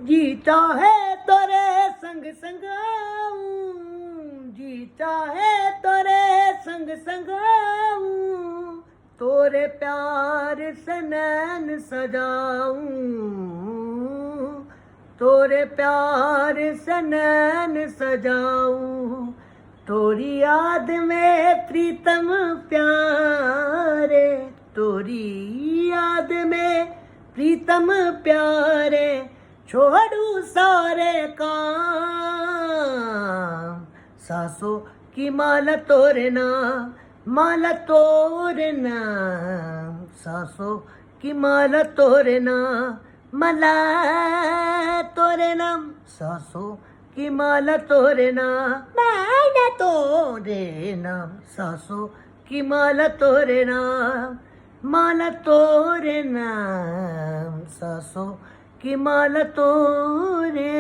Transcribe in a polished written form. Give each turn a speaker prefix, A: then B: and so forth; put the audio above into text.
A: जी चाहे तोरे संग संग आऊं, जी चाहे तोरे संग संग आऊं, तोरे प्यार से नैन सजाऊं, तोरे प्यार से नैन सजाऊं, तोरी याद में प्रीतम प्यारे, तोरी याद में प्रीतम प्यारे, छोड़ू सारे काम, सासों की माला तोरे नाम, माला तोरे नाम, सासों की माला तोरे नाम, माला तोरे नाम, सासों की माला तोरे नाम, माला तोरे नाम, सासों की माला तोरे नाम, माला तोरे नाम, सासों की माला तोरे